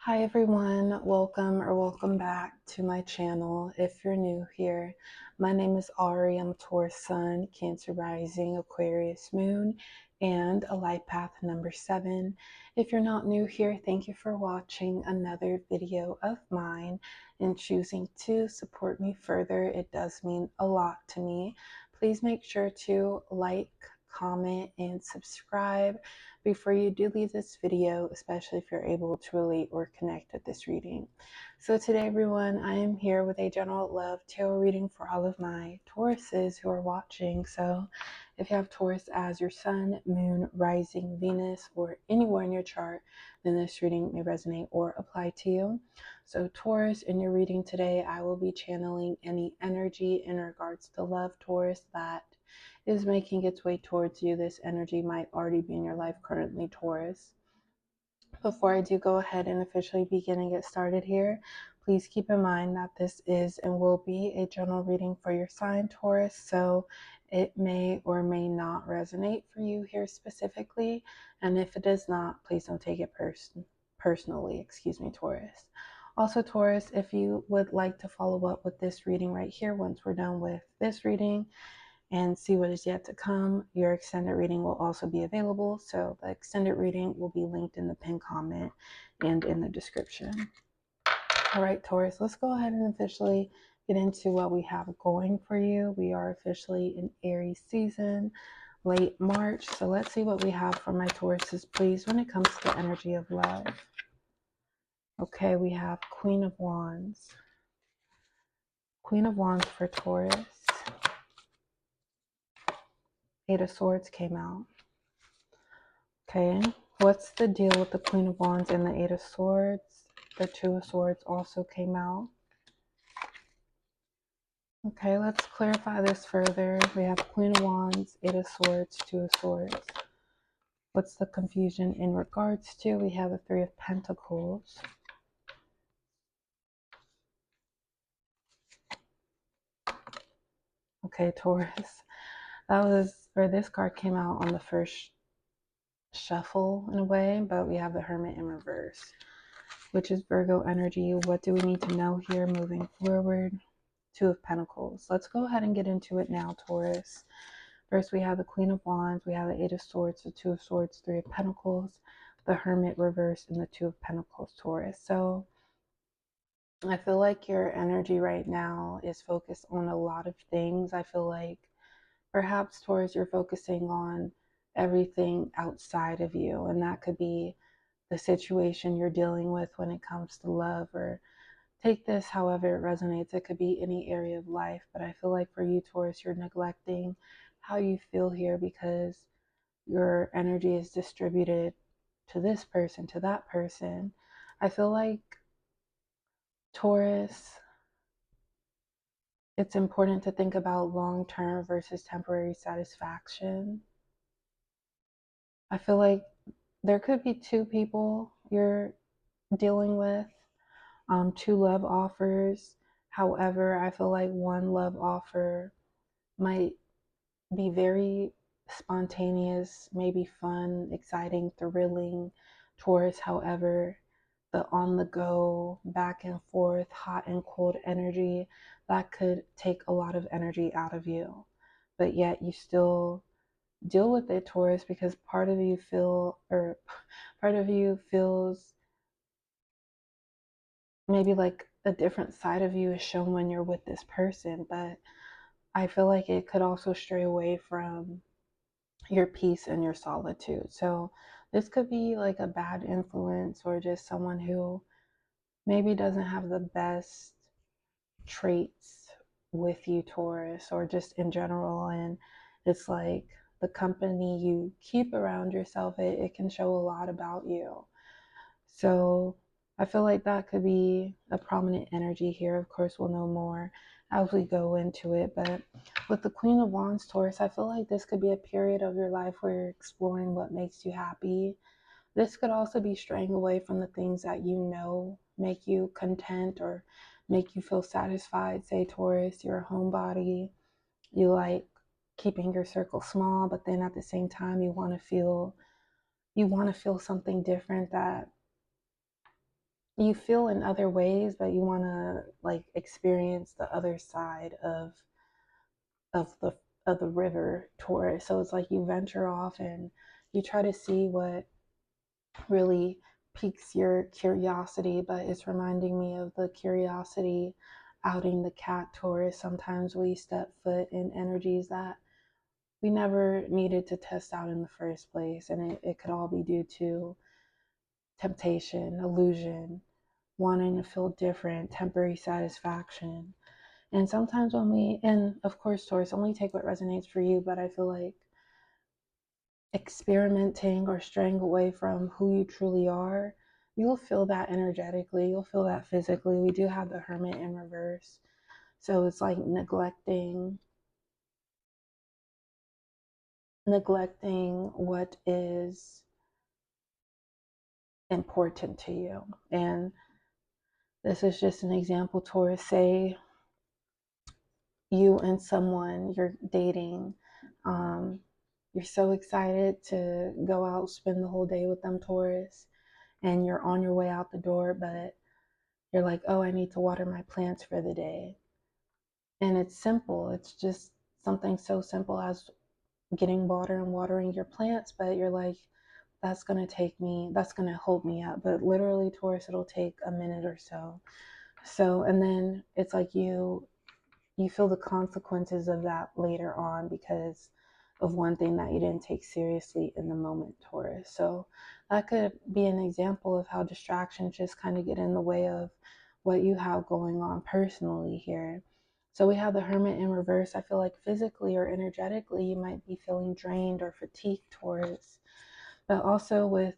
Hi everyone, welcome back to my channel. If you're new here, my name is Ari. I'm a Taurus Sun, Cancer Rising, Aquarius Moon, and a life path number 7. If you're not new here, thank you for watching another video of mine and choosing to support me further. It does mean a lot to me. Please make sure to like, comment, and subscribe before you do leave this video, especially if you're able to relate or connect with this reading. So today, everyone, I am here with a general love tarot reading for all of my Tauruses who are watching. So if you have Taurus as your sun, moon, rising, Venus, or anywhere in your chart, then this reading may resonate or apply to you. So Taurus, in your reading today, I will be channeling any energy in regards to love, Taurus, that is making its way towards you. This energy might already be in your life currently, Taurus. Before I do go ahead and officially begin and get started here, please keep in mind that this is and will be a general reading for your sign, Taurus, so it may or may not resonate for you here specifically, and if it does not, please don't take it personally, Taurus. Also, Taurus, if you would like to follow up with this reading right here once we're done with this reading, and see what is yet to come, your extended reading will also be available. So the extended reading will be linked in the pinned comment and in the description. All right, Taurus, let's go ahead and officially get into what we have going for you. We are officially in Aries season, late March. So let's see what we have for my Tauruses, please, when it comes to the energy of love. Okay, we have Queen of Wands. Queen of Wands for Taurus. Eight of Swords came out. Okay, what's the deal with the Queen of Wands and the Eight of Swords? The Two of Swords also came out. Okay, let's clarify this further. We have Queen of Wands, Eight of Swords, Two of Swords. What's the confusion in regards to? We have the Three of Pentacles. Okay, Taurus. This card came out on the first shuffle in a way, but we have the Hermit in reverse, which is Virgo energy. What do we need to know here moving forward? Two of Pentacles. Let's go ahead and get into it now, Taurus. First, we have the Queen of Wands, we have the Eight of Swords, the Two of Swords, Three of Pentacles, the Hermit reversed, and the Two of Pentacles, Taurus. So I feel like your energy right now is focused on a lot of things. I feel like perhaps, Taurus, you're focusing on everything outside of you, and that could be the situation you're dealing with when it comes to love, or take this however it resonates. It could be any area of life, but I feel like for you, Taurus, you're neglecting how you feel here because your energy is distributed to this person, to that person. I feel like, Taurus, it's important to think about long-term versus temporary satisfaction. I feel like there could be two people you're dealing with, two love offers. However, I feel like one love offer might be very spontaneous, maybe fun, exciting, thrilling, Taurus. However, the on the go, back and forth, hot and cold energy, that could take a lot of energy out of you. But yet you still deal with it, Taurus, because part of you feels maybe like a different side of you is shown when you're with this person, but I feel like it could also stray away from your peace and your solitude. So this could be like a bad influence, or just someone who maybe doesn't have the best traits with you, Taurus, or just in general. And it's like the company you keep around yourself, it can show a lot about you. So I feel like that could be a prominent energy here. Of course, we'll know more as we go into it. But with the Queen of Wands, Taurus, I feel like this could be a period of your life where you're exploring what makes you happy. This could also be straying away from the things that you know make you content or make you feel satisfied. Say, Taurus, you're a homebody. You like keeping your circle small, but then at the same time you want to feel something different that you feel in other ways, but you want to like experience the other side of the of the river Taurus. So it's like you venture off and you try to see what really piques your curiosity, but it's reminding me of the curiosity outing the cat Taurus. Sometimes we step foot in energies that we never needed to test out in the first place, and it could all be due to temptation, illusion, wanting to feel different, temporary satisfaction. And sometimes when we, and of course, Taurus, only take what resonates for you, but I feel like experimenting or straying away from who you truly are, you'll feel that energetically, you'll feel that physically. We do have the Hermit in reverse. So it's like neglecting what is important to you. And this is just an example, Taurus. Say you and someone you're dating, um, you're so excited to go out, spend the whole day with them, Taurus, and you're on your way out the door, but you're like, oh, I need to water my plants for the day. And it's simple. It's just something so simple as getting water and watering your plants, but you're like, that's going to hold me up. But literally, Taurus, it'll take a minute or so. So, and then it's like you feel the consequences of that later on because of one thing that you didn't take seriously in the moment, Taurus. So that could be an example of how distractions just kind of get in the way of what you have going on personally here. So we have the Hermit in reverse. I feel like physically or energetically, you might be feeling drained or fatigued, Taurus. But also with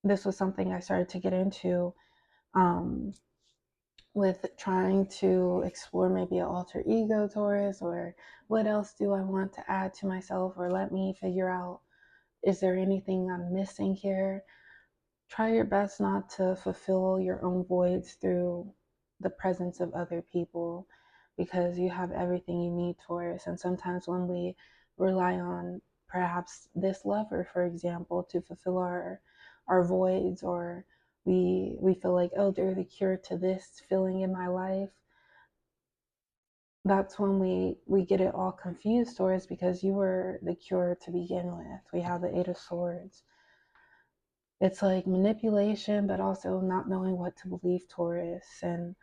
this was something I started to get into um, with trying to explore maybe an alter ego, Taurus, or what else do I want to add to myself, or let me figure out, is there anything I'm missing here? Try your best not to fulfill your own voids through the presence of other people because you have everything you need, Taurus. And sometimes when we rely on perhaps this lover, for example, to fulfill our voids, or we feel like, oh, they're the cure to this feeling in my life, that's when we get it all confused, Taurus, because you were the cure to begin with. We have the Eight of Swords. It's like manipulation, but also not knowing what to believe, Taurus, and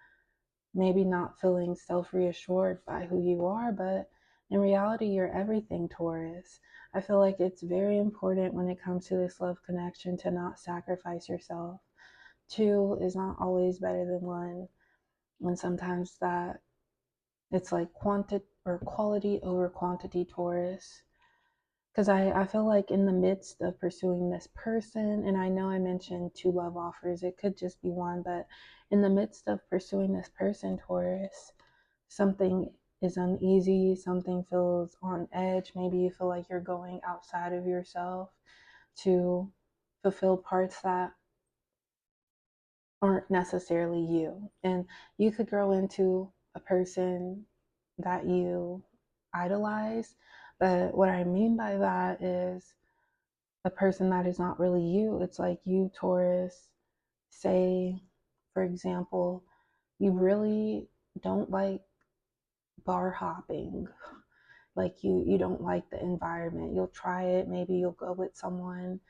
maybe not feeling self-reassured by who you are, but in reality, you're everything, Taurus. I feel like it's very important when it comes to this love connection to not sacrifice yourself. Two is not always better than one, and sometimes that it's like quality over quantity, Taurus. Because I feel like in the midst of pursuing this person, and I know I mentioned two love offers, it could just be one, but in the midst of pursuing this person, Taurus, something is uneasy, something feels on edge. Maybe you feel like you're going outside of yourself to fulfill parts that aren't necessarily you. And you could grow into a person that you idolize. But what I mean by that is a person that is not really you. It's like you, Taurus, say, for example, you really don't like bar hopping. Like you don't like the environment. You'll try it. Maybe you'll go with someone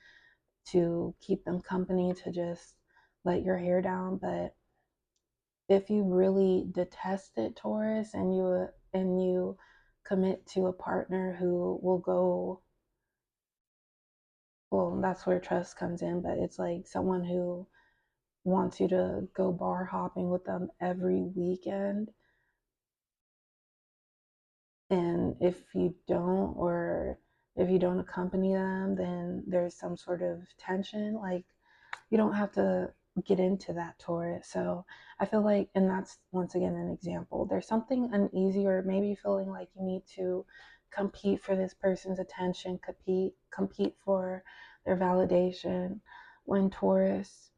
to keep them company to just let your hair down. But if you really detest it, Taurus, and you commit to a partner who will go, well, that's where trust comes in, but it's like someone who wants you to go bar hopping with them every weekend. And if you don't, or if you don't accompany them, then there's some sort of tension. Like, you don't have to get into that, Taurus. So I feel like, and that's once again an example, there's something uneasy, or maybe feeling like you need to compete for this person's attention, compete for their validation, when Taurus,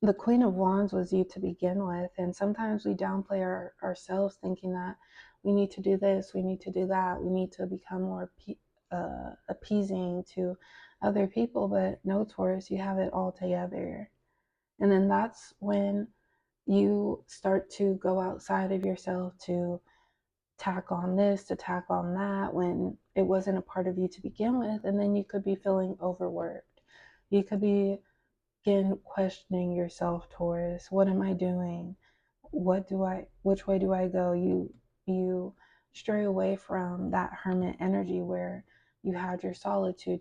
the Queen of Wands was you to begin with. And sometimes we downplay ourselves, thinking that we need to do this, we need to do that, we need to become more appeasing to other people. But no, Taurus, you have it all together. And then that's when you start to go outside of yourself to tack on this, to tack on that, when it wasn't a part of you to begin with. And then you could be feeling overworked. You could be, again, questioning yourself, Taurus. What am I doing? Which way do I go? You stray away from that hermit energy where you had your solitude,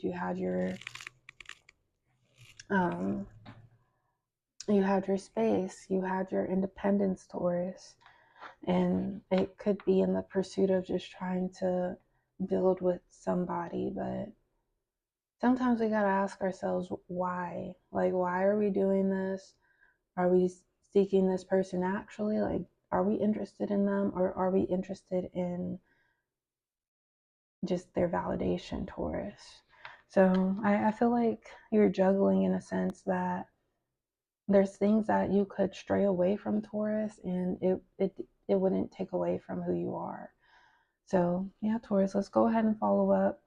um, you had your space, you had your independence, Taurus. And it could be in the pursuit of just trying to build with somebody. But sometimes we got to ask ourselves why. Like, why are we doing this? Are we seeking this person actually? Like, are we interested in them, or are we interested in just their validation, Taurus? So I feel like you're juggling in a sense that there's things that you could stray away from, Taurus, and it wouldn't take away from who you are. So yeah, Taurus, let's go ahead and follow up.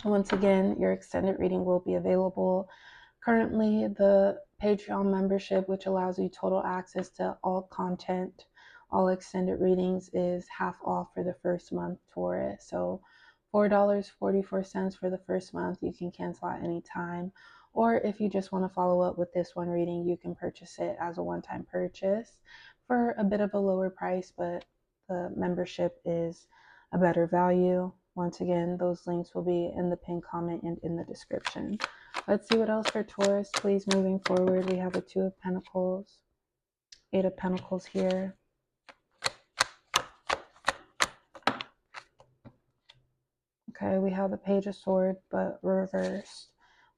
Once again, your extended reading will be available. Currently, the Patreon membership, which allows you total access to all content, all extended readings, is half off for the first month, Taurus. So $4.44 for the first month. You can cancel at any time. Or if you just want to follow up with this one reading, you can purchase it as a one-time purchase for a bit of a lower price, but the membership is a better value. Once again, those links will be in the pinned comment and in the description. Let's see what else for Taurus, please. Moving forward, we have a Two of Pentacles, Eight of Pentacles here. Okay, we have the Page of Swords, but reversed.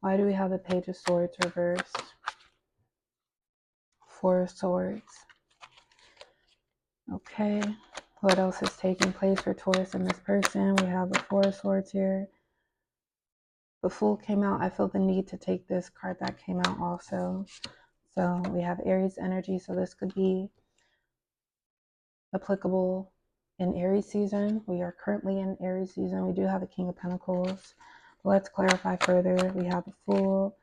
Why do we have the Page of Swords reversed? Four of Swords. Okay, what else is taking place for Taurus and this person? We have the Four of Swords here. The Fool came out. I feel the need to take this card that came out also. So we have Aries energy, so this could be applicable in Aries season. We are currently in Aries season. We do have the King of Pentacles. Let's clarify further. We have the Fool,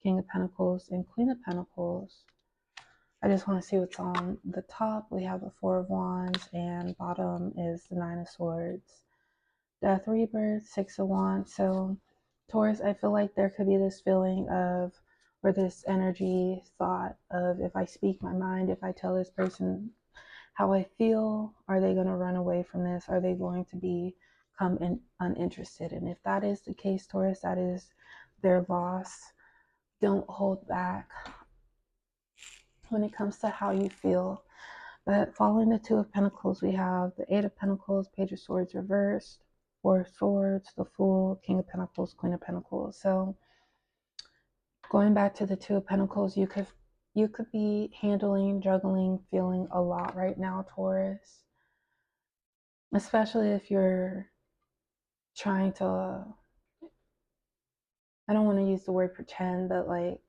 King of Pentacles, and Queen of Pentacles. I just want to see what's on the top. We have the Four of Wands, and bottom is the Nine of Swords. Death, Rebirth, Six of Wands. So Taurus, I feel like there could be this feeling of, or this energy thought of, if I speak my mind, if I tell this person how I feel, are they going to run away from this? Are they going to become uninterested? And if that is the case, Taurus, that is their loss. Don't hold back when it comes to how you feel. But following the Two of Pentacles, we have the Eight of Pentacles, Page of Swords reversed, Four of Swords, the Fool, King of Pentacles, Queen of Pentacles. So going back to the Two of Pentacles, you could be handling, juggling, feeling a lot right now, Taurus. Especially if you're trying to, I don't want to use the word pretend, but like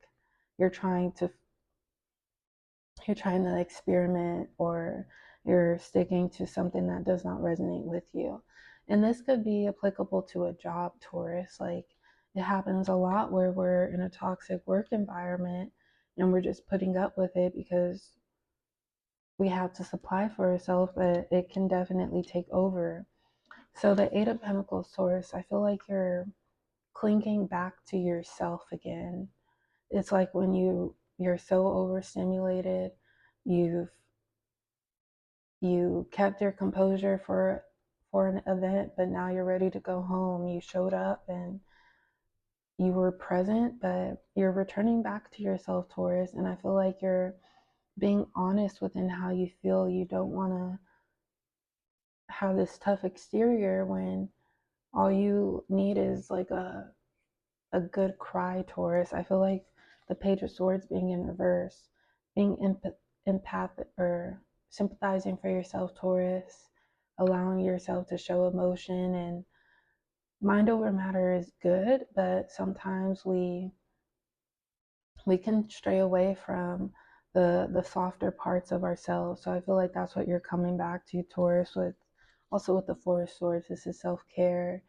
you're trying to experiment, or you're sticking to something that does not resonate with you. And this could be applicable to a job, Taurus. Like, it happens a lot where we're in a toxic work environment and we're just putting up with it because we have to supply for ourselves, but it can definitely take over. So the Eight of Pentacles, Taurus, I feel like you're clinging back to yourself again. It's like when you're so overstimulated, you kept your composure for an event, but now you're ready to go home. You showed up and you were present, but you're returning back to yourself, Taurus. And I feel like you're being honest within how you feel. You don't want to have this tough exterior when all you need is like a good cry, Taurus. I feel like the Page of Swords being in reverse, being empathic or sympathizing for yourself, Taurus, allowing yourself to show emotion and mind over matter is good, but sometimes we can stray away from the softer parts of ourselves. So I feel like that's what you're coming back to, Taurus, with also with the Four of Swords. This is self-care,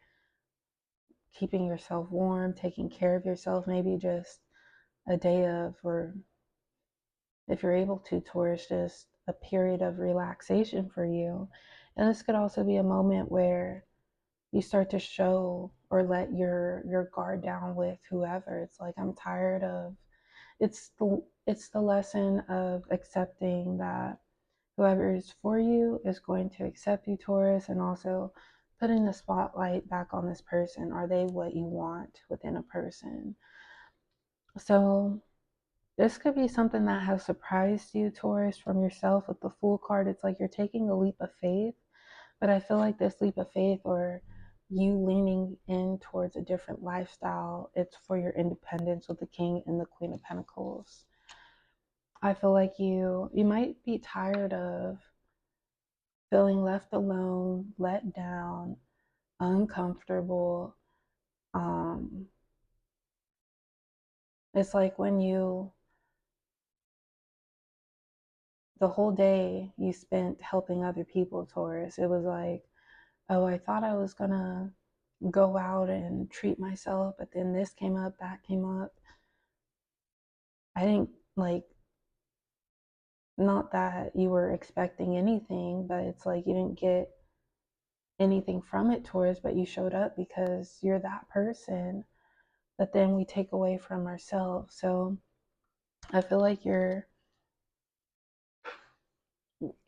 keeping yourself warm, taking care of yourself, maybe just a day of, or if you're able to, Taurus, just a period of relaxation for you. And this could also be a moment where you start to show or let your guard down with whoever. It's like, I'm tired of, it's the lesson of accepting that whoever is for you is going to accept you, Taurus, and also putting the spotlight back on this person. Are they what you want within a person? So this could be something that has surprised you, Taurus, from yourself. With the Fool card, it's like you're taking a leap of faith, but I feel like this leap of faith, or you leaning in towards a different lifestyle, it's for your independence with the King and the Queen of Pentacles. I feel like you might be tired of feeling left alone, let down, uncomfortable. It's like when the whole day you spent helping other people, Taurus, it was like, oh, I thought I was gonna go out and treat myself, but then this came up, that came up. I didn't, like, not that you were expecting anything, but it's like you didn't get anything from it, Taurus, but you showed up because you're that person that then we take away from ourselves. So I feel like you're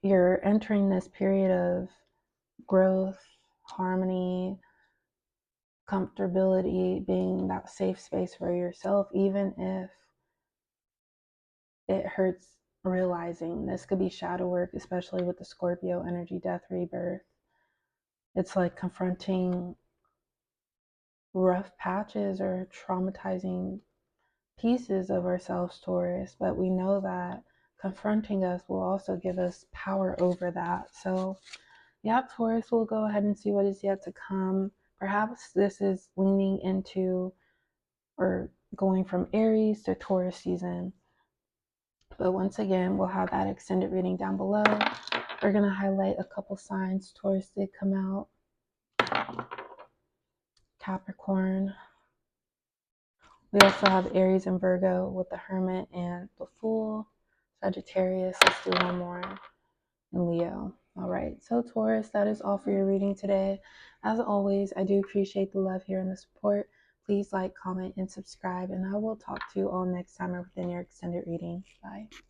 entering this period of growth, harmony, comfortability, being that safe space for yourself, even if it hurts. Realizing this could be shadow work, especially with the Scorpio energy, death, rebirth. It's like confronting rough patches or traumatizing pieces of ourselves, Taurus, but we know that confronting us will also give us power over that. So yeah, Taurus, we'll go ahead and see what is yet to come. Perhaps this is leaning into or going from Aries to Taurus season. But once again, we'll have that extended reading down below. We're going to highlight a couple signs Taurus did come out. Capricorn. We also have Aries and Virgo with the Hermit and the Fool. Sagittarius, let's do one more. And Leo. All right, so Taurus, that is all for your reading today. As always, I do appreciate the love here and the support. Please like, comment, and subscribe, and I will talk to you all next time within your extended reading. Bye.